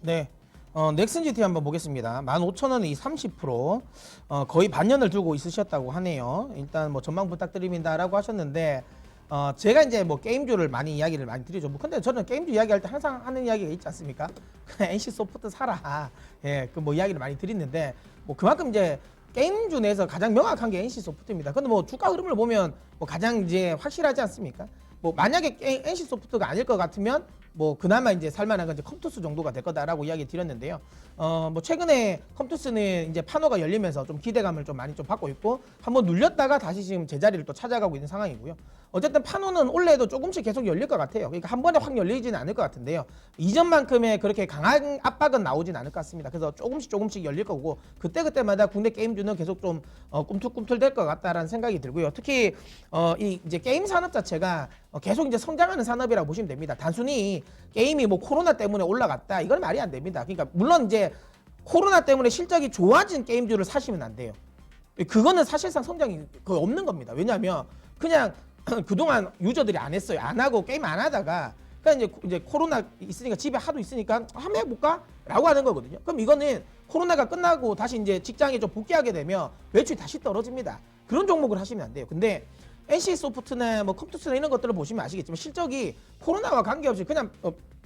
네. 넥슨 GT 한번 보겠습니다. 15,000원에 이 30%, 거의 반년을 두고 있으셨다고 하네요. 일단 뭐 전망 부탁드립니다라고 하셨는데, 제가 이제 뭐 게임주를 이야기를 많이 드리죠. 뭐 근데 저는 게임주 이야기할 때 항상 하는 이야기가 있지 않습니까? 그냥 NC 소프트 사라. 예, 그 뭐 이야기를 많이 드리는데, 뭐 그만큼 이제 게임주 내에서 가장 명확한 게 NC 소프트입니다. 근데 뭐 주가 흐름을 보면 뭐 가장 이제 확실하지 않습니까? 뭐 만약에 NC 소프트가 아닐 것 같으면 뭐 그나마 이제 살만한 건 이제 컴투스 정도가 될 거다라고 이야기 드렸는데요. 뭐 최근에 컴투스는 이제 판호가 열리면서 좀 기대감을 좀 많이 좀 받고 있고 한번 눌렸다가 다시 지금 제자리를 또 찾아가고 있는 상황이고요. 어쨌든 판호는 올해도 조금씩 계속 열릴 것 같아요. 그러니까 한 번에 확 열리지는 않을 것 같은데요. 이전만큼의 그렇게 강한 압박은 나오진 않을 것 같습니다. 그래서 조금씩 열릴 거고 그때마다 국내 게임주는 계속 좀 꿈틀꿈틀 될 것 같다라는 생각이 들고요. 특히 이 이제 게임 산업 자체가 계속 이제 성장하는 산업이라고 보시면 됩니다. 단순히 게임이 뭐 코로나 때문에 올라갔다 이건 말이 안 됩니다. 그러니까 물론 이제 코로나 때문에 실적이 좋아진 게임주를 사시면 안 돼요. 그거는 사실상 성장이 거의 없는 겁니다. 왜냐하면 그냥 그동안 유저들이 안 했어요. 안 하고 게임 안 하다가 그러니까 이제 코로나 있으니까 집에 하도 있으니까 한번 해볼까? 라고 하는 거거든요. 그럼 이거는 코로나가 끝나고 다시 이제 직장에 좀 복귀하게 되면 매출이 다시 떨어집니다. 그런 종목을 하시면 안 돼요. 근데 NC 소프트나 뭐 컴투스나 이런 것들을 보시면 아시겠지만 실적이 코로나와 관계없이 그냥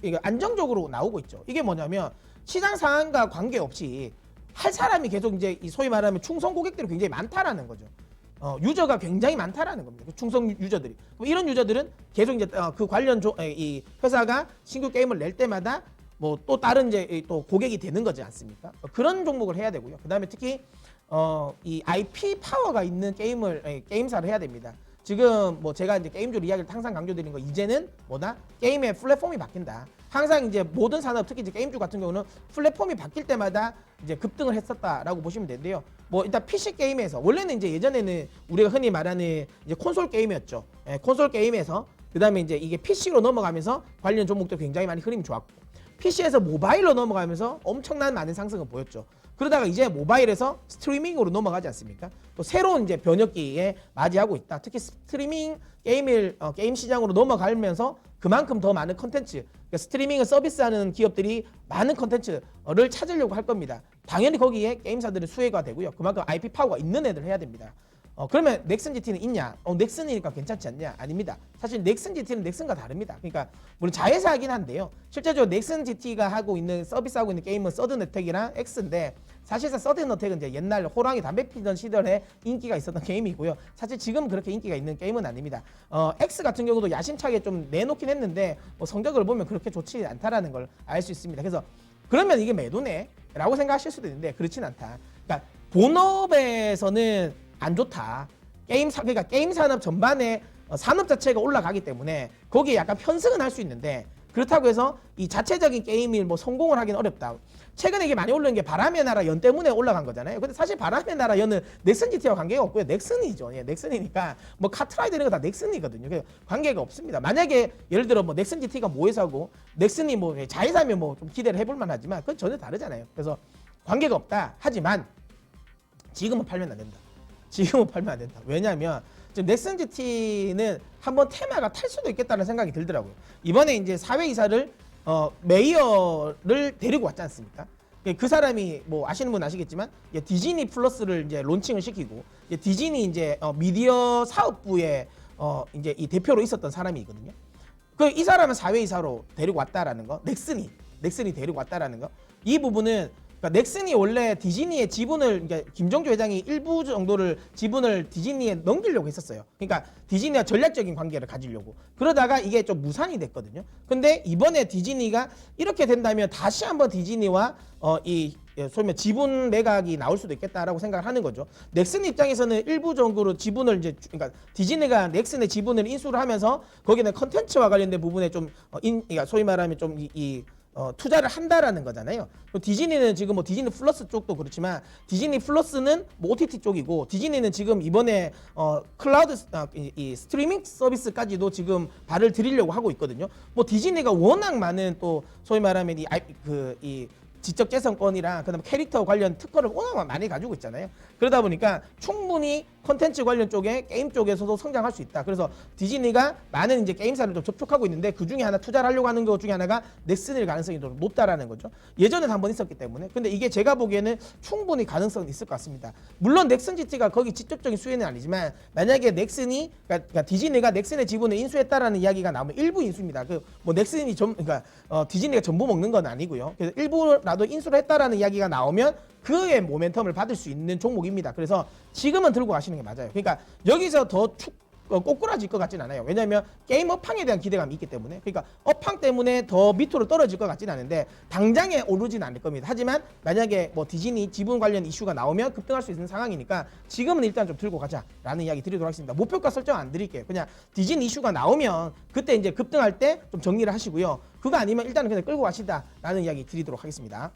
이게 안정적으로 나오고 있죠. 이게 뭐냐면 시장 상황과 관계없이 할 사람이 계속 이제 소위 말하면 충성 고객들이 굉장히 많다라는 거죠. 유저가 굉장히 많다라는 겁니다. 충성 유저들이. 이런 유저들은 계속 이제 그 관련 이 회사가 신규 게임을 낼 때마다 뭐 또 다른 이제 또 고객이 되는 거지 않습니까? 그런 종목을 해야 되고요. 그다음에 특히 이 IP 파워가 있는 게임사를 해야 됩니다. 지금 뭐 제가 이제 게임주 이야기를 항상 강조드리는 거 이제는 뭐다? 게임의 플랫폼이 바뀐다. 항상 이제 모든 산업 특히 이제 게임주 같은 경우는 플랫폼이 바뀔 때마다 이제 급등을 했었다라고 보시면 되는데요. 뭐 일단 PC 게임에서 원래는 이제 예전에는 우리가 흔히 말하는 이제 콘솔 게임이었죠. 콘솔 게임에서 그다음에 이제 이게 PC로 넘어가면서 관련 종목도 굉장히 많이 흐름이 좋았고 PC에서 모바일로 넘어가면서 엄청난 많은 상승을 보였죠. 그러다가 이제 모바일에서 스트리밍으로 넘어가지 않습니까? 또 새로운 이제 변혁기에 맞이하고 있다. 특히 스트리밍 게임 시장으로 넘어가면서 그만큼 더 많은 컨텐츠, 그러니까 스트리밍을 서비스하는 기업들이 많은 컨텐츠를 찾으려고 할 겁니다. 당연히 거기에 게임사들의 수혜가 되고요. 그만큼 IP 파워가 있는 애들 해야 됩니다. 그러면 넥슨 GT는 있냐? 넥슨이니까 괜찮지 않냐? 아닙니다. 사실 넥슨 GT는 넥슨과 다릅니다. 그러니까 물론 자회사이긴 한데요. 실제적으로 넥슨 GT가 하고 있는 서비스하고 있는 게임은 서든어택이랑 X인데 사실상 서든어택은 이제 옛날 호랑이 담배 피던 시절에 인기가 있었던 게임이고요. 사실 지금 그렇게 인기가 있는 게임은 아닙니다. X 같은 경우도 야심차게 좀 내놓긴 했는데 뭐 성적을 보면 그렇게 좋지 않다라는 걸 알 수 있습니다. 그래서 그러면 이게 매도네? 라고 생각하실 수도 있는데 그렇진 않다. 그러니까 본업에서는 안 좋다. 그러니까 게임 산업 전반에 산업 자체가 올라가기 때문에 거기에 약간 편승은 할 수 있는데 그렇다고 해서 이 자체적인 게임이 뭐 성공을 하기는 어렵다. 최근에 이게 많이 올라온 게 바람의 나라 연 때문에 올라간 거잖아요. 근데 사실 바람의 나라 연은 넥슨 GT와 관계가 없고요. 넥슨이죠. 예, 넥슨이니까 뭐 카트라이더 이런 거 다 넥슨이거든요. 그래서 관계가 없습니다. 만약에 예를 들어 뭐 넥슨 GT가 뭐 회사고 넥슨이 뭐 자회사면 뭐 좀 기대를 해볼 만하지만 그건 전혀 다르잖아요. 그래서 관계가 없다. 하지만 지금은 팔면 안 된다. 지금은 팔면 안 된다. 왜냐하면 지금 넥슨 GT는 한번 테마가 탈 수도 있겠다는 생각이 들더라고요. 이번에 이제 사회이사를 메이어를 데리고 왔지 않습니까? 그 사람이 뭐 아시는 분 아시겠지만 디즈니 플러스를 이제 론칭을 시키고 디즈니 이제 미디어 사업부의 이제 이 대표로 있었던 사람이거든요. 그 이 사람은 사회이사로 데리고 왔다라는 거, 넥슨이 데리고 왔다라는 거, 이 부분은. 그러니까 넥슨이 원래 디즈니의 지분을 그러니까 김정주 회장이 일부 정도를 지분을 디즈니에 넘기려고 했었어요. 그러니까 디즈니와 전략적인 관계를 가지려고. 그러다가 이게 좀 무산이 됐거든요. 근데 이번에 디즈니가 이렇게 된다면 다시 한번 디즈니와 이 소위 말해 지분 매각이 나올 수도 있겠다라고 생각을 하는 거죠. 넥슨 입장에서는 일부적으로 지분을 이제 그러니까 디즈니가 넥슨의 지분을 인수를 하면서 거기는 컨텐츠와 관련된 부분에 좀 그러니까 소위 말하면 좀 투자를 한다라는 거잖아요. 디즈니는 지금 뭐 디즈니 플러스 쪽도 그렇지만 디즈니 플러스는 뭐 OTT 쪽이고 디즈니는 지금 이번에 클라우드 이 스트리밍 서비스까지도 지금 발을 들이려고 하고 있거든요. 뭐 디즈니가 워낙 많은 또 소위 말하면 이 지적재산권이랑 그다음에 캐릭터 관련 특허를 워낙 많이 가지고 있잖아요. 그러다 보니까 충분히 컨텐츠 관련 쪽에 게임 쪽에서도 성장할 수 있다. 그래서 디즈니가 많은 이제 게임사를 좀 접촉하고 있는데 그 중에 하나 투자를 하려고 하는 것 중에 하나가 넥슨일 가능성이 좀 높다라는 거죠. 예전에 한번 있었기 때문에. 근데 이게 제가 보기에는 충분히 가능성이 있을 것 같습니다. 물론 넥슨 GT가 거기 직접적인 수혜는 아니지만 만약에 넥슨이 그러니까 디즈니가 넥슨의 지분을 인수했다라는 이야기가 나오면 일부 인수입니다. 그 뭐 넥슨이 그러니까 디즈니가 전부 먹는 건 아니고요. 그래서 일부라도 인수를 했다라는 이야기가 나오면 그의 모멘텀을 받을 수 있는 종목입니다. 그래서 지금은 들고 가시는 게 맞아요. 그러니까 여기서 더 꼬꾸라질 것 같진 않아요. 왜냐하면 게임 업황에 대한 기대감이 있기 때문에. 그러니까 업황 때문에 더 밑으로 떨어질 것 같진 않은데 당장에 오르진 않을 겁니다. 하지만 만약에 뭐 디즈니 지분 관련 이슈가 나오면 급등할 수 있는 상황이니까 지금은 일단 좀 들고 가자라는 이야기 드리도록 하겠습니다. 목표가 설정 안 드릴게요. 그냥 디즈니 이슈가 나오면 그때 이제 급등할 때 좀 정리를 하시고요. 그거 아니면 일단은 그냥 끌고 가시다라는 이야기 드리도록 하겠습니다.